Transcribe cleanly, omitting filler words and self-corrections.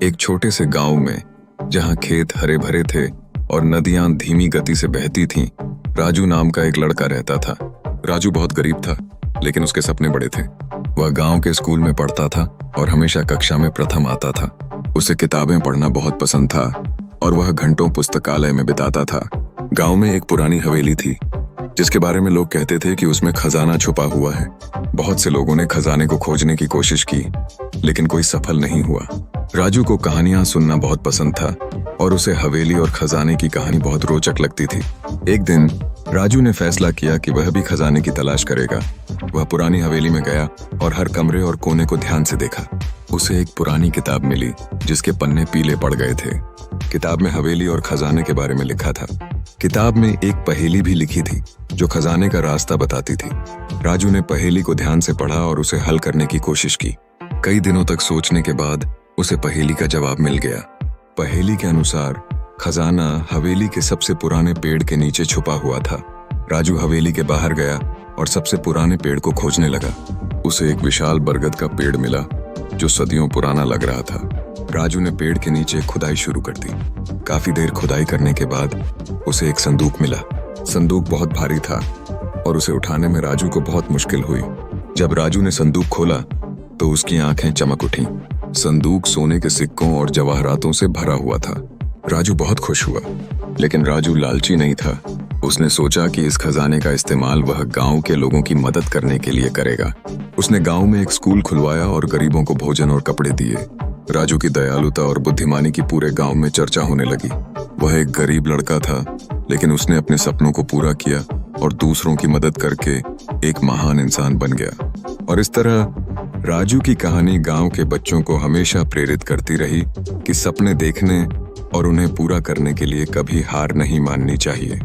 एक छोटे से गांव में, जहां खेत हरे भरे थे और नदियां धीमी गति से बहती थीं, राजू नाम का एक लड़का रहता था। राजू बहुत गरीब था, लेकिन उसके सपने बड़े थे। वह गांव के स्कूल में पढ़ता था और हमेशा कक्षा में प्रथम आता था। उसे किताबें पढ़ना बहुत पसंद था और वह घंटों पुस्तकालय में बिताता था। गांव में एक पुरानी हवेली थी, जिसके बारे में लोग कहते थे कि उसमें खजाना छुपा हुआ है। बहुत से लोगों ने खजाने को खोजने की कोशिश की, लेकिन कोई सफल नहीं हुआ। राजू को कहानियां सुनना बहुत पसंद था और उसे हवेली और खजाने की कहानी बहुत रोचक लगती थी। एक दिन राजू ने फैसला किया कि वह भी खजाने की तलाश करेगा। वह पुरानी हवेली में गया और हर कमरे और कोने को ध्यान से देखा। उसे एक पुरानी किताब मिली, जिसके पन्ने पीले पड़ गए थे। किताब में हवेली और खजाने के बारे में लिखा था। किताब में एक पहेली भी लिखी थी, जो खजाने का रास्ता बताती थी। राजू ने पहेली को ध्यान से पढ़ा और उसे हल करने की कोशिश की। कई दिनों तक सोचने के बाद उसे पहेली का जवाब मिल गया। पहेली के अनुसार खजाना हवेली के सबसे पुराने पेड़ के नीचे छुपा हुआ था। राजू हवेली के बाहर गया और सबसे पुराने पेड़ को खोजने लगा। उसे एक विशाल बरगद का पेड़ मिला, जो सदियों पुराना लग रहा था। राजू ने पेड़ के नीचे खुदाई शुरू कर दी। काफी देर खुदाई करने के बाद उसे एक संदूक मिला। संदूक बहुत भारी था और उसे उठाने में राजू को बहुत मुश्किल हुई। जब राजू ने संदूक खोला तो उसकी आंखें चमक उठीं। संदूक सोने के सिक्कों और जवाहरातों से भरा हुआ था। राजू बहुत खुश हुआ, लेकिन राजू लालची नहीं था। उसने सोचा कि इस खजाने का इस्तेमाल वह गांव के लोगों की मदद करने के लिए करेगा। उसने गांव में एक स्कूल खुलवाया और गरीबों को भोजन और कपड़े दिए। राजू की दयालुता और बुद्धिमानी की पूरे गांव में चर्चा होने लगी। वह एक गरीब लड़का था, लेकिन उसने अपने सपनों को पूरा किया और दूसरों की मदद करके एक महान इंसान बन गया। और इस तरह राजू की कहानी गांव के बच्चों को हमेशा प्रेरित करती रही कि सपने देखने और उन्हें पूरा करने के लिए कभी हार नहीं माननी चाहिए।